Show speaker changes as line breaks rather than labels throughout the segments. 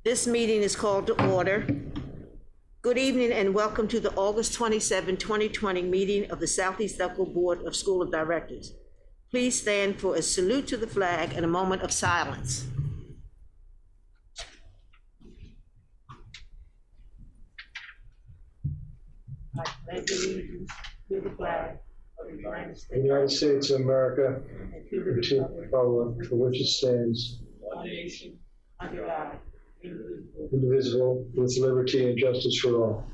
This meeting is called to order. Good evening and welcome to the August 27, 2020 meeting of the Southeast Elko Board of School of Directors. Please stand for a salute to the flag and a moment of silence. I pledge allegiance to the flag of the
United States of America, and to the republic for which it stands,
one nation, under God,
indivisible, with liberty and justice for all.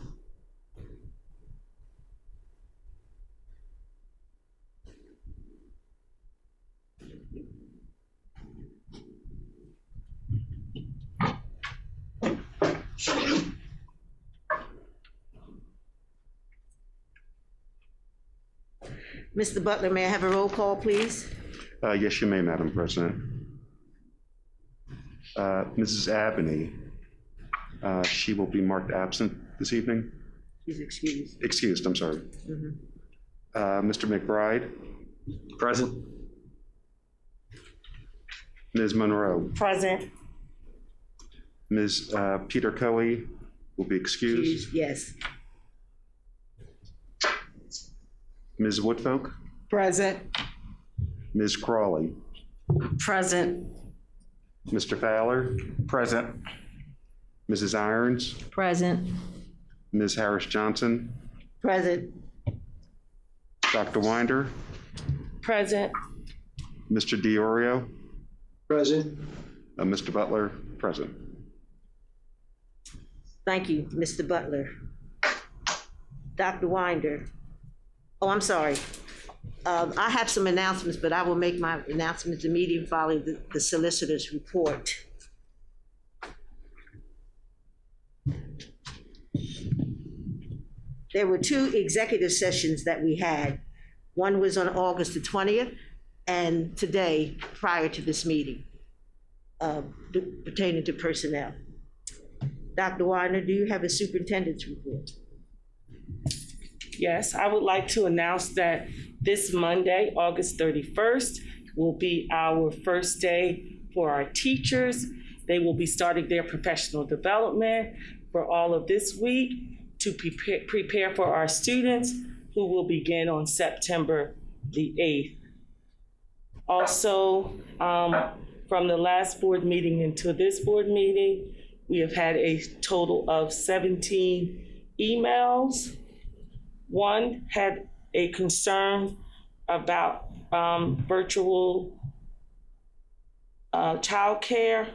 Mr. Butler, may I have a roll call, please?
Yes, you may, Madam President. Mrs. Abney, she will be marked absent this evening.
She's excused.
Excused, I'm sorry. Mr. McBride?
Present.
Ms. Monroe?
Present.
Ms. Peter Coe will be excused.
Yes.
Ms. Woodfolk?
Present.
Ms. Crawley?
Present.
Mr. Fowler?
Present.
Mrs. Irons?
Present.
Ms. Harris Johnson?
Present.
Dr. Winder?
Present.
Mr. DiOrio?
Present.
Mr. Butler? Present.
Thank you, Mr. Butler. Dr. Winder. Oh, I'm sorry. I have some announcements, but I will make my announcements immediately following the solicitor's report. There were two executive sessions that we had. One was on August the 20th and today prior to this meeting pertaining to personnel. Dr. Winder, do you have a superintendent's report?
Yes, I would like to announce that this Monday, August 31st, will be our first day for our teachers. They will be starting their professional development for all of this week to prepare for our students who will begin on September the 8th. Also, from the last board meeting into this board meeting, we have had a total of 17 emails. One had a concern about virtual childcare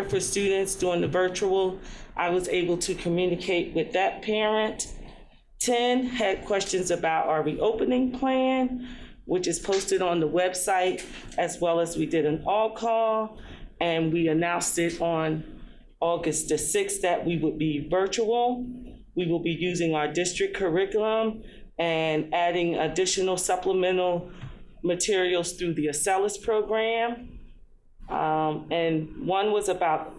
for students doing the virtual. I was able to communicate with that parent. 10 had questions about our reopening plan, which is posted on the website, as well as we did an all call, and we announced it on August the 6th that we would be virtual. We will be using our district curriculum and adding additional supplemental materials through the Acellus program. And one was about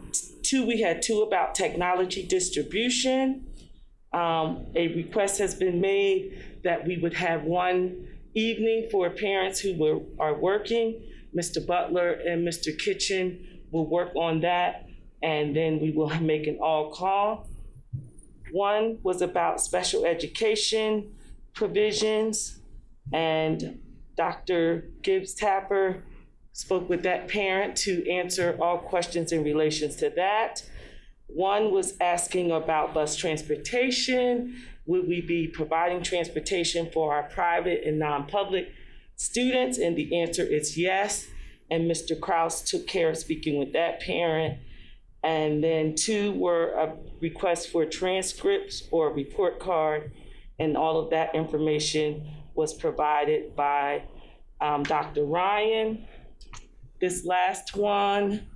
we had two about technology distribution. A request has been made that we would have one evening for parents who are working. Mr. Butler and Mr. Kitchen will work on that, and then we will make an all call. One was about special education provisions, and Dr. Gibbs-Tapper spoke with that parent to answer all questions in relation to that. One was asking about bus transportation. Would we be providing transportation for our private and non-public students? And the answer is yes. And Mr. Krause took care of speaking with that parent. And then two were a request for transcripts or a report card, and all of that information was provided by Dr. Ryan. This last one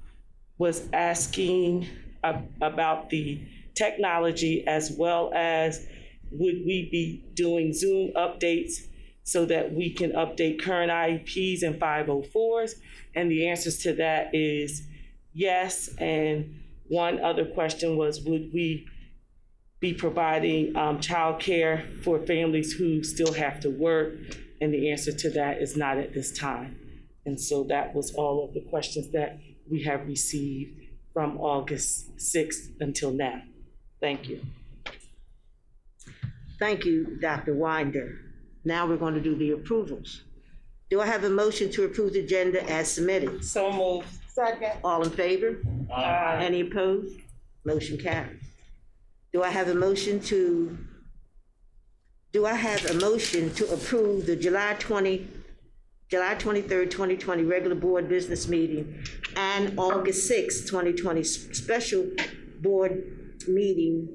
was asking about the technology, as well as would we be doing Zoom updates so that we can update current IEPs and 504s? And the answers to that is yes. And one other question was, would we be providing childcare for families who still have to work? And the answer to that is not at this time. And so that was all of the questions that we have received from August 6th until now. Thank you.
Thank you, Dr. Winder. Now we're going to do the approvals. Do I have a motion to approve the agenda as submitted?
So moved. Second.
All in favor? Any opposed? Motion carries. Do I have a motion to approve the July 23rd, 2020 regular board business meeting and August 6th, 2020 special board meeting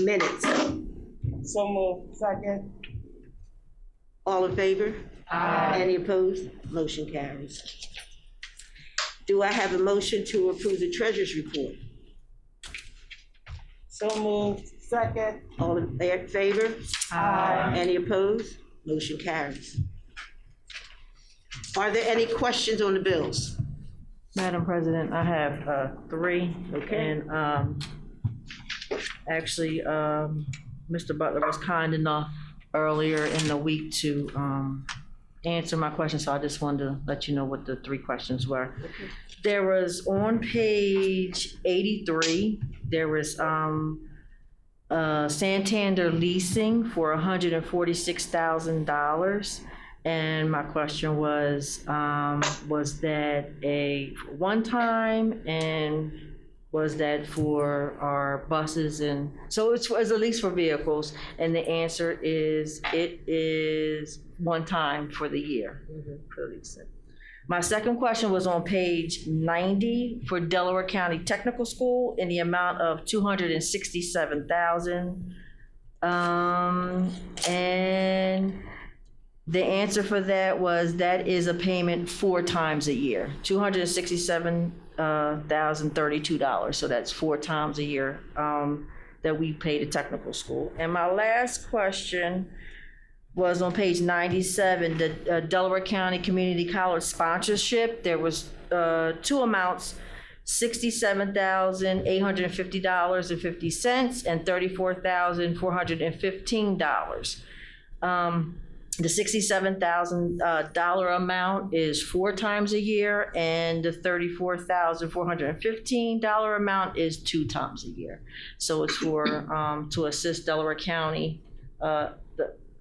minutes?
So moved. Second.
All in favor? Any opposed? Motion carries. Do I have a motion to approve the treasurer's report?
So moved. Second.
All in favor? Any opposed? Motion carries. Are there any questions on the bills?
Madam President, I have three.
Okay.
And actually, Mr. Butler was kind enough earlier in the week to answer my question, so I just wanted to let you know what the three questions were. There was on page 83, there was Santander leasing for $146,000. And my question was that a one-time, and was that for our buses? And so it's a lease for vehicles, and the answer is it is one time for the year. For leasing. My second question was on page 90 for Delaware County Technical School in the amount of $267,000. And the answer for that was that is a payment 4 times a year, $267,032. So that's 4 times a year that we pay the technical school. And my last question was on page 97, the Delaware County Community College sponsorship. There was 2 amounts, $67,850.50 and $34,415. The $67,000 amount is 4 times a year, and the $34,415 amount is 2 times a year. So it's for to assist Delaware County, the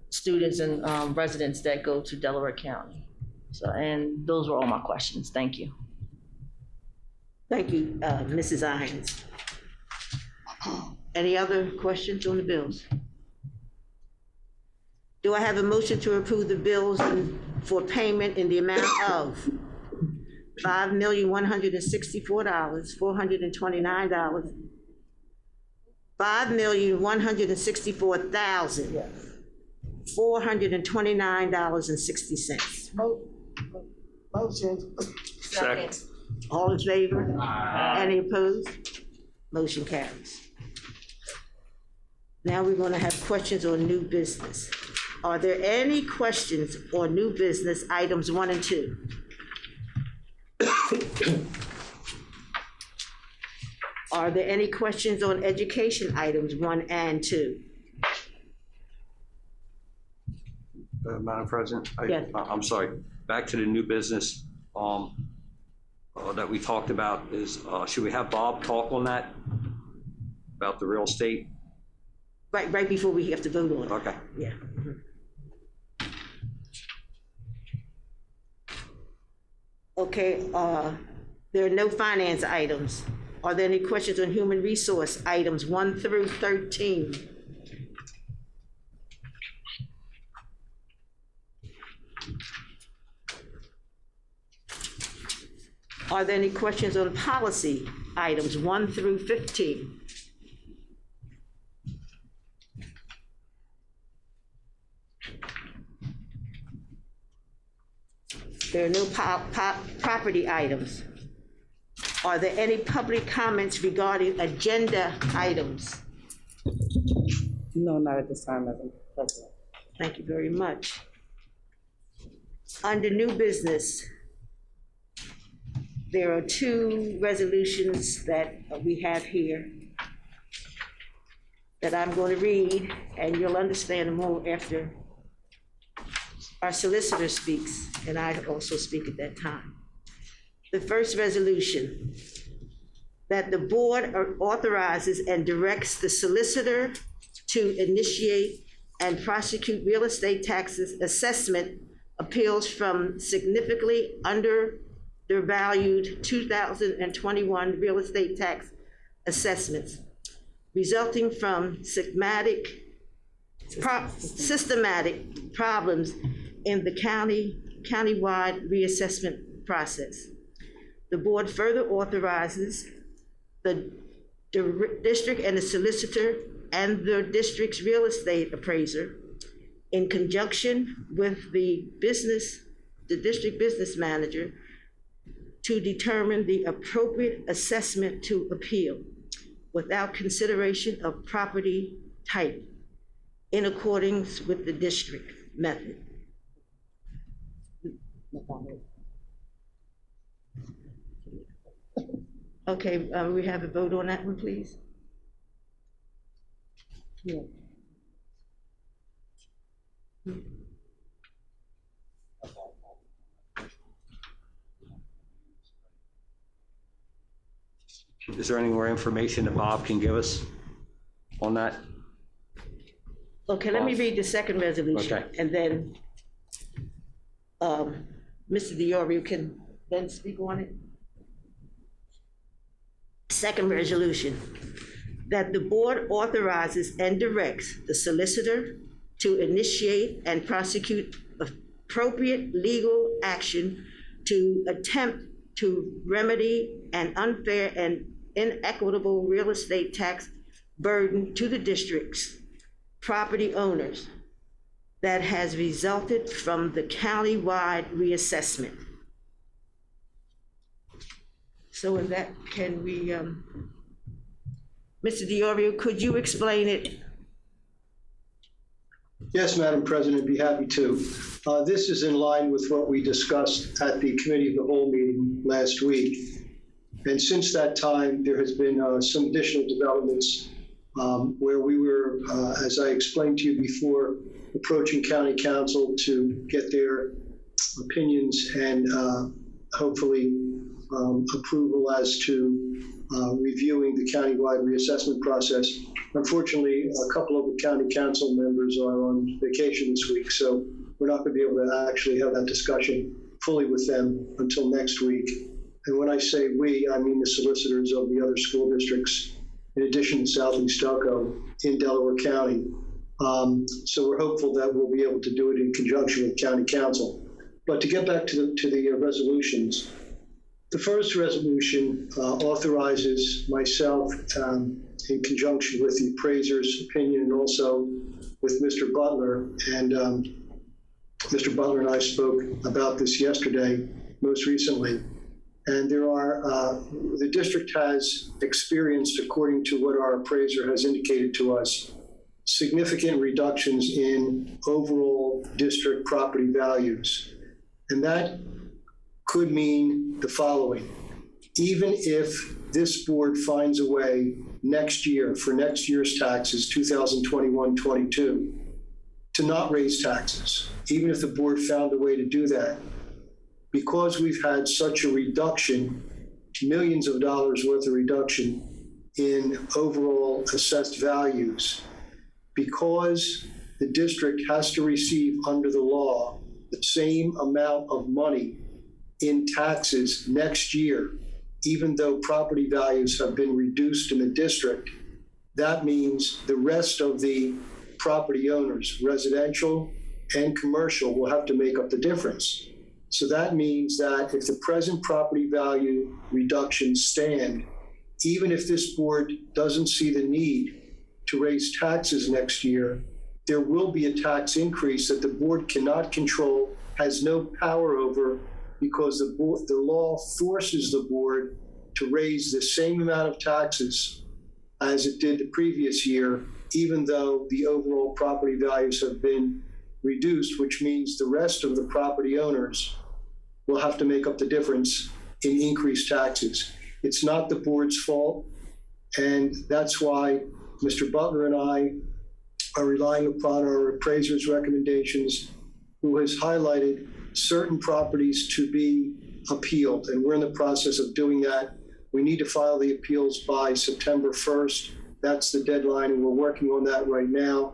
students and residents that go to Delaware County. So, and those were all my questions. Thank you.
Thank you, Mrs. Irons. Any other questions on the bills? Do I have a motion to approve the bills for payment in the amount of $5,164,429, $5,164,429.60?
Motion.
Second.
All in favor? Any opposed? Motion carries. Now we're going to have questions on new business. Are there any questions on new business items 1 and 2? Are there any questions on education items 1 and 2?
Madam President?
Yes.
I'm sorry, back to the new business that we talked about is, should we have Bob talk on that? About the real estate?
Right before we have to vote on it.
Okay.
Yeah. Okay, there are no finance items. Are there any questions on human resource items 1 through 13? Are there any questions on policy items 1 through 15? There are no property items. Are there any public comments regarding agenda items?
No, not at this time, Madam President.
Thank you very much. Under new business, there are 2 resolutions that we have here that I'm going to read, and you'll understand more after our solicitor speaks, and I also speak at that time. The first resolution that the board authorizes and directs the solicitor to initiate and prosecute real estate taxes assessment appeals from significantly undervalued 2021 real estate tax assessments resulting from systematic problems in the countywide reassessment process. The board further authorizes the district and the solicitor and the district's real estate appraiser in conjunction with the district business manager to determine the appropriate assessment to appeal without consideration of property type in accordance with the district method. Okay, we have a vote on that one, please. Yeah.
Is there any more information that Bob can give us on that?
Okay, let me read the second resolution.
Okay.
And then Mr. DiOrio can then speak on it. Second resolution, that the board authorizes and directs the solicitor to initiate and prosecute appropriate legal action to attempt to remedy an unfair and inequitable real estate tax burden to the district's property owners that has resulted from the countywide reassessment. So in that, can we, Mr. DiOrio, could you explain it?
Yes, Madam President, I'd be happy to. This is in line with what we discussed at the Committee of the Whole meeting last week. And since that time, there has been some additional developments where we were, as I explained to you before, approaching County Council to get their opinions and hopefully approval as to reviewing the countywide reassessment process. Unfortunately, a couple of the County Council members are on vacation this week, so we're not going to be able to actually have that discussion fully with them until next week. And when I say we, I mean the solicitors of the other school districts, in addition to Southeast Delco in Delaware County. So we're hopeful that we'll be able to do it in conjunction with County Council. But to get back to the resolutions, the first resolution authorizes myself in conjunction with the appraiser's opinion and also with Mr. Butler. And Mr. Butler and I spoke about this yesterday, most recently. And there are, the district has experienced, according to what our appraiser has indicated to us, significant reductions in overall district property values. And that could mean the following. Even if this board finds a way next year, for next year's taxes, 2021-22, to not raise taxes, even if the board found a way to do that, because we've had such a reduction, millions of dollars worth of reduction in overall assessed values, because the district has to receive under the law the same amount of money in taxes next year, even though property values have been reduced in the district, that means the rest of the property owners, residential and commercial, will have to make up the difference. So that means that if the present property value reductions stand, even if this board doesn't see the need to raise taxes next year, there will be a tax increase that the board cannot control, has no power over, because the law forces the board to raise the same amount of taxes as it did the previous year, even though the overall property values have been reduced, which means the rest of the property owners will have to make up the difference in increased taxes. It's not the board's fault, and that's why Mr. Butler and I are relying upon our appraiser's recommendations, who has highlighted certain properties to be appealed, and we're in the process of doing that We need to file the appeals by September 1st. That's the deadline, and we're working on that right now.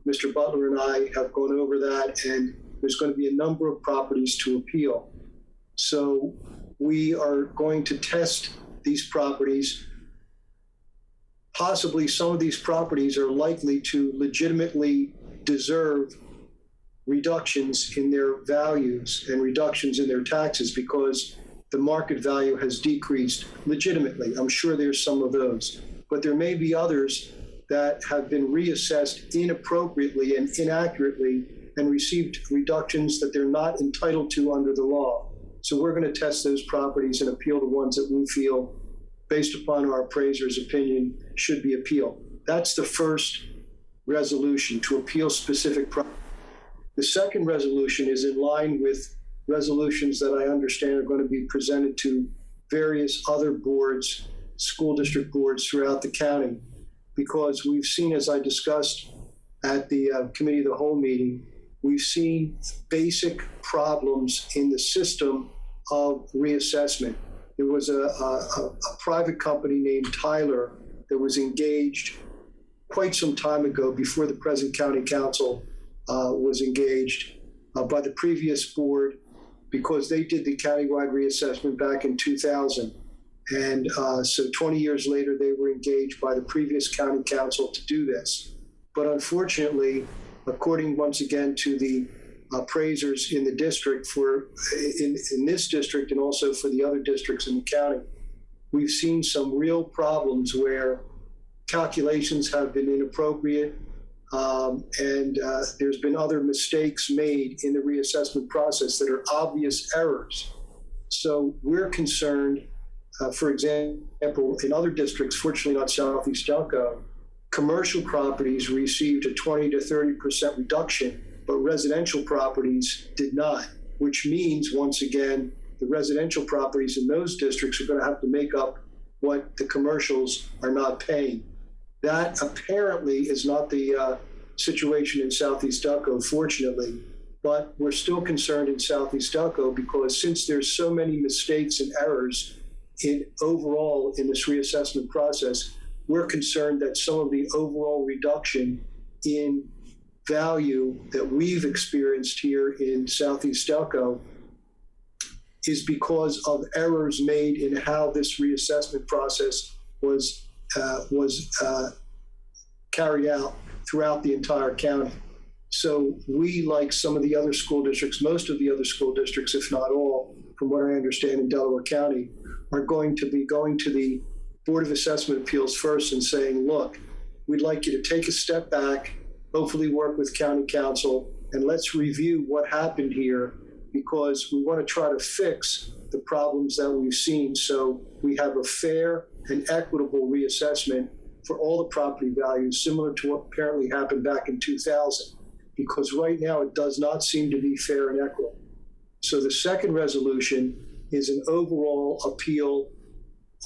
Mr. Butler and I have gone over that, and there's going to be a number of properties to appeal. So we are going to test these properties. Possibly some of these properties are likely to legitimately deserve reductions in their values and reductions in their taxes because the market value has decreased legitimately. I'm sure there's some of those, but there may be others that have been reassessed inappropriately and inaccurately and received reductions that they're not entitled to under the law. So we're going to test those properties and appeal the ones that we feel, based upon our appraiser's opinion, should be appealed. That's the first resolution, to appeal specific properties. The second resolution is in line with resolutions that I understand are going to be presented to various other boards, school district boards throughout the county, because we've seen, as I discussed at the Committee of the Whole meeting, we've seen basic problems in the system of reassessment. There was a private company named Tyler that was engaged quite some time ago, before the present county council was engaged by the previous board, because they did the countywide reassessment back in 2000. And so 20 years later, they were engaged by the previous county council to do this. But unfortunately, according once again to the appraisers in the district, in this district and also for the other districts in the county, we've seen some real problems where calculations have been inappropriate, and there's been other mistakes made in the reassessment process that are obvious errors. So we're concerned, for example, in other districts, fortunately not Southeast Delco, commercial properties received a 20 to 30% reduction, but residential properties did not, which means, once again, the residential properties in those districts are going to have to make up what the commercials are not paying. That apparently is not the situation in Southeast Delco, fortunately, but we're still concerned in Southeast Delco because since there's so many mistakes and errors overall in this reassessment process, we're concerned that some of the overall reduction in value that we've experienced here in Southeast Delco is because of errors made in how this reassessment process was carried out throughout the entire county. So we, like some of the other school districts, most of the other school districts, if not all, from what I understand in Delaware County, are going to be going to the Board of Assessment Appeals first and saying, look, we'd like you to take a step back, hopefully work with county council, and let's review what happened here, because we want to try to fix the problems that we've seen so we have a fair and equitable reassessment for all the property values, similar to what apparently happened back in 2000, because right now it does not seem to be fair and equitable. So the second resolution is an overall appeal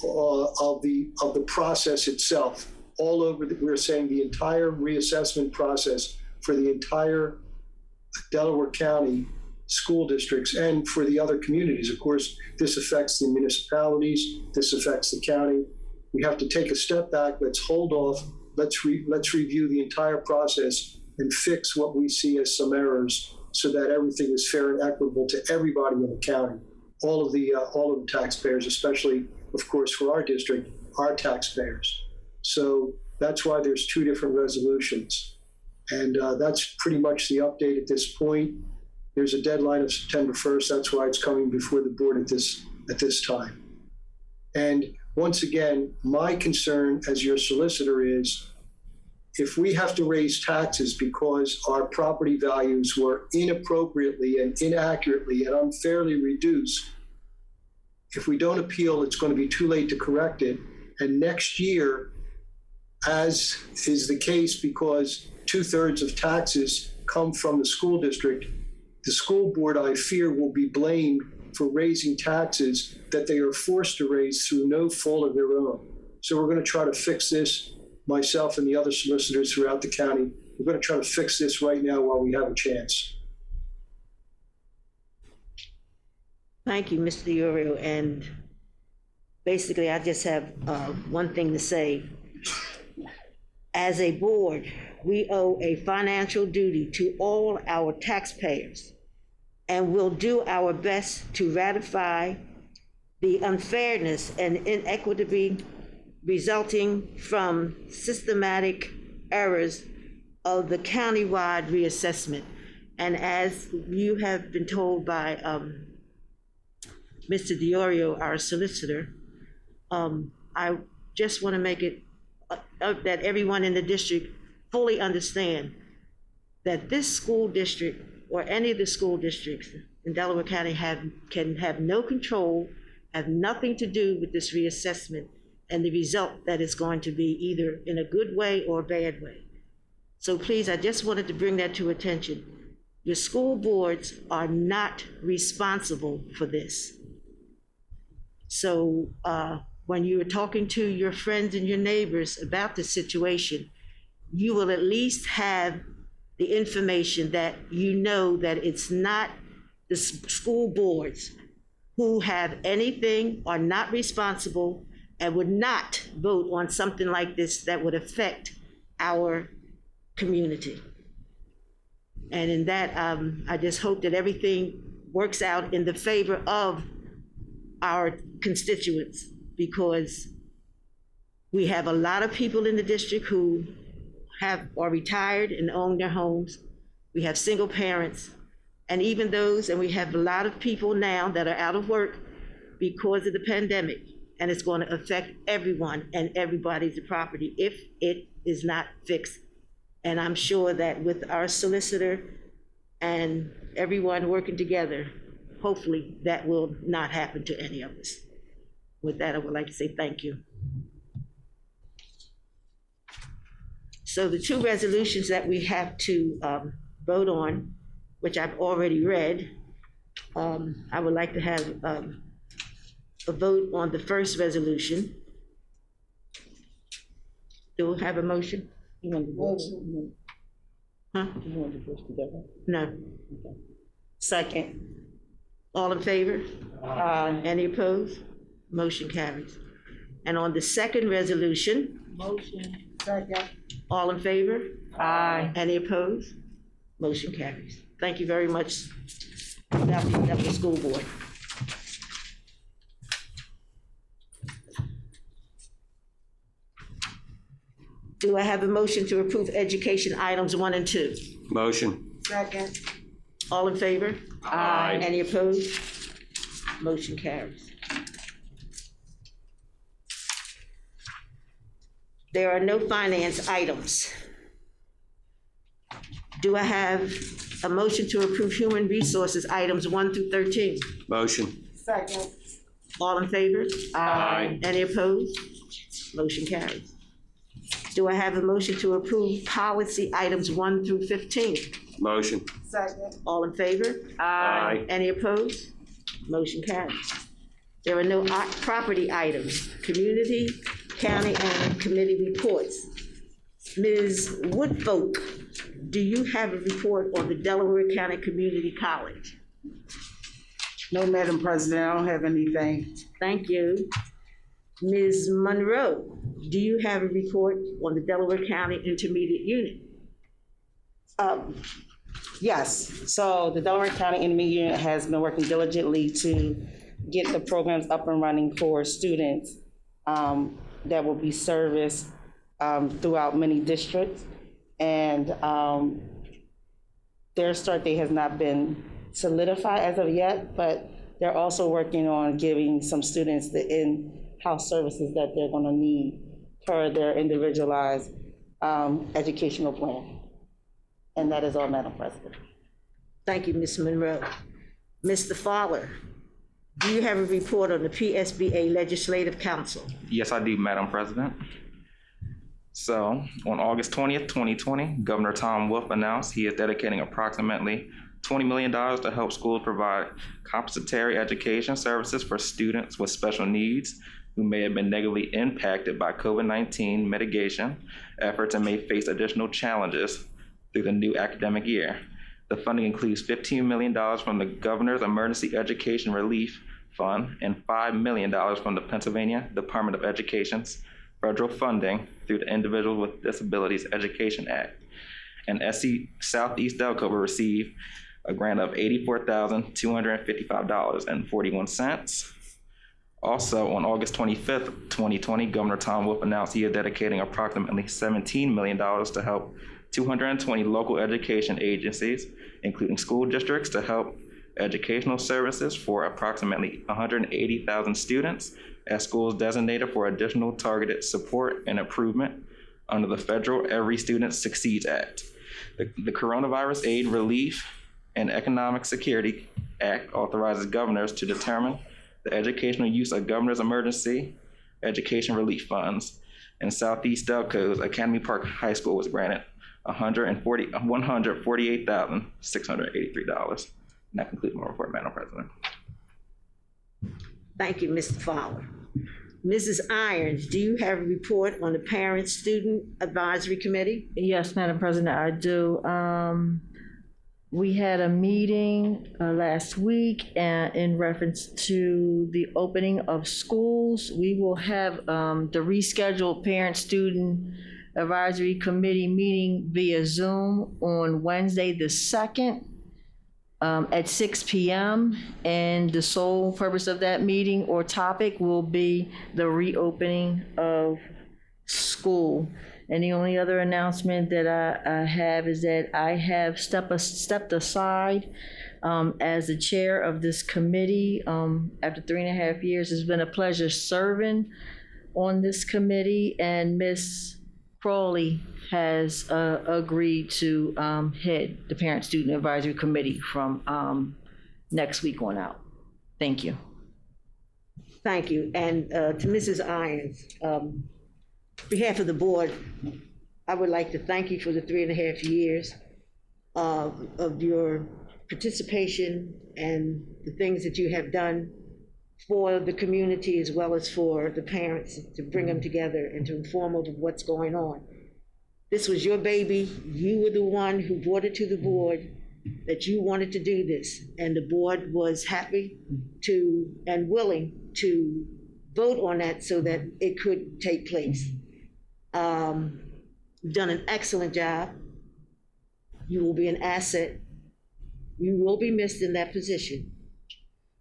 of the process itself. All over, we're saying the entire reassessment process for the entire Delaware County school districts and for the other communities. Of course, this affects the municipalities, this affects the county. We have to take a step back, let's hold off, let's review the entire process and fix what we see as some errors so that everything is fair and equitable to everybody in the county, all of the taxpayers, especially, of course, for our district, our taxpayers. So that's why there's two different resolutions. And that's pretty much the update at this point. There's a deadline of September 1st. That's why it's coming before the board at this time. And once again, my concern as your solicitor is if we have to raise taxes because our property values were inappropriately and inaccurately and unfairly reduced, if we don't appeal, it's going to be too late to correct it. And next year, as is the case because 2/3 of taxes come from the school district, the school board, I fear, will be blamed for raising taxes that they are forced to raise through no fault of their own. So we're going to try to fix this, myself and the other solicitors throughout the county. We're going to try to fix this right now while we have a chance.
Thank you, Mr. Diorio. And basically, I just have one thing to say. As a board, we owe a financial duty to all our taxpayers, and we'll do our best to ratify the unfairness and inequity resulting from systematic errors of the countywide reassessment. And as you have been told by Mr. Diorio, our solicitor, I just want to make it that everyone in the district fully understand that this school district or any of the school districts in Delaware County can have no control, have nothing to do with this reassessment and the result that is going to be either in a good way or a bad way. So please, I just wanted to bring that to attention. Your school boards are not responsible for this. So when you are talking to your friends and your neighbors about the situation, you will at least have the information that you know that it's not the school boards who have anything, are not responsible, and would not vote on something like this that would affect our community. And in that, I just hope that everything works out in the favor of our constituents, because we have a lot of people in the district who are retired and own their homes. We have single parents, and even those, and we have a lot of people now that are out of work because of the pandemic, and it's going to affect everyone and everybody's property if it is not fixed. And I'm sure that with our solicitor and everyone working together, hopefully that will not happen to any of us. With that, I would like to say thank you. So the two resolutions that we have to vote on, which I've already read, I would like to have a vote on the first resolution. Do we have a motion?
You want to vote?
Huh?
You want to vote together?
No.
Second.
All in favor? Any opposed? Motion carries. And on the second resolution? Motion. Second. All in favor?
Aye.
Any opposed? Motion carries. Thank you very much, Delaware School Board. Do I have a motion to approve education items 1 and 2?
Motion.
Second. All in favor?
Aye.
Any opposed? Motion carries. There are no finance items. Do I have a motion to approve human resources items 1 through 13?
Motion.
Second. All in favor?
Aye.
Any opposed? Motion carries. Do I have a motion to approve policy items 1 through 15?
Motion.
Second. All in favor?
Aye.
Any opposed? Motion carries. There are no property items, community, county, and committee reports. Ms. Woodfolk, do you have a report on the Delaware County Community College?
No, Madam President, I don't have anything.
Thank you. Ms. Monroe, do you have a report on the Delaware County Intermediate Unit?
Yes, so the Delaware County Intermediate Unit has been working diligently to get the programs up and running for students that will be serviced throughout many districts. And their start date has not been solidified as of yet, but they're also working on giving some students the in-house services that they're gonna need for their individualized educational plan. And that is all, Madam President.
Thank you, Ms. Monroe. Mr. Fowler, do you have a report on the PSBA Legislative Council?
Yes, I do, Madam President. So, on August 20th, 2020, Governor Tom Wolf announced he is dedicating approximately $20 million to help schools provide compensatory education services for students with special needs who may have been negatively impacted by COVID-19 mitigation efforts and may face additional challenges through the new academic year. The funding includes $15 million from the Governor's Emergency Education Relief Fund and $5 million from the Pennsylvania Department of Education's federal funding through the Individuals with Disabilities Education Act. And SC Southeast Delco will receive a grant of $84,255.41. Also, on August 25th, 2020, Governor Tom Wolf announced he is dedicating approximately $17 million to help 220 local education agencies, including school districts, to help educational services for approximately 180,000 students at schools designated for additional targeted support and improvement under the federal Every Student Succeeds Act. The Coronavirus Aid, Relief, and Economic Security Act authorizes governors to determine the educational use of Governor's Emergency Education Relief Funds. And Southeast Delco's Academy Park High School was granted $148,683. And that concludes my report, Madam President.
Thank you, Mr. Fowler. Mrs. Irons, do you have a report on the Parent-Student Advisory Committee?
Yes, Madam President, I do. We had a meeting last week in reference to the opening of schools. We will have the rescheduled Parent-Student Advisory Committee meeting via Zoom on Wednesday, the 2nd, at 6 p.m. And the sole purpose of that meeting or topic will be the reopening of school. And the only other announcement that I have is that I have stepped aside as the chair of this committee after 3.5 years. It's been a pleasure serving on this committee, and Ms. Crawley has agreed to head the Parent-Student Advisory Committee from next week on out. Thank you.
Thank you. And to Mrs. Irons, on behalf of the board, I would like to thank you for the 3.5 years of your participation and the things that you have done for the community as well as for the parents, to bring them together and to inform them of what's going on. This was your baby. You were the one who brought it to the board that you wanted to do this, and the board was happy to and willing to vote on that so that it could take place. You've done an excellent job. You will be an asset. You will be missed in that position.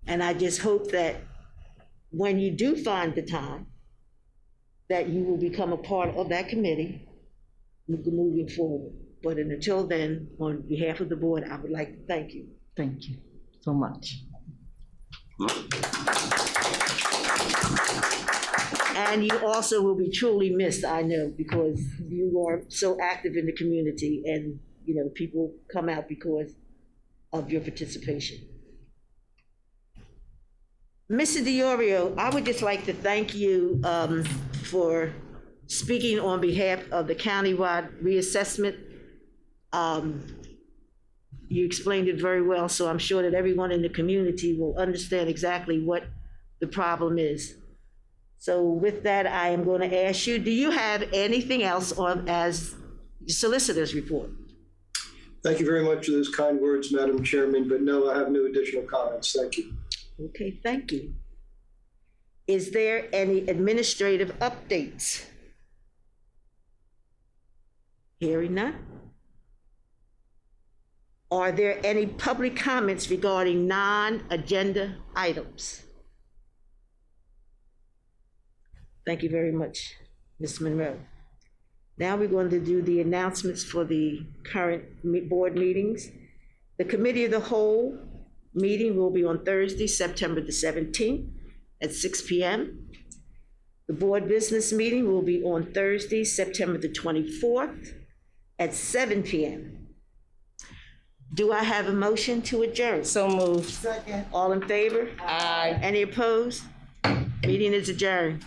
And I just hope that when you do find the time, that you will become a part of that committee moving forward. But until then, on behalf of the board, I would like to thank you.
Thank you so much.
And you also will be truly missed, I know, because you are so active in the community, and people come out because of your participation. Mr. DiOrio, I would just like to thank you for speaking on behalf of the countywide reassessment. You explained it very well, so I'm sure that everyone in the community will understand exactly what the problem is. So with that, I am going to ask you, do you have anything else on as solicitor's report?
Thank you very much for those kind words, Madam Chairman, but no, I have no additional comments. Thank you.
Okay, thank you. Is there any administrative updates? Hearing none. Are there any public comments regarding non-agenda items? Thank you very much, Ms. Monroe. Now we're going to do the announcements for the current board meetings. The Committee of the Whole meeting will be on Thursday, September the 17th at 6 p.m. The board business meeting will be on Thursday, September the 24th at 7 p.m. Do I have a motion to adjourn?
So moved.
Second. All in favor?
Aye.
Any opposed? Meeting is adjourned.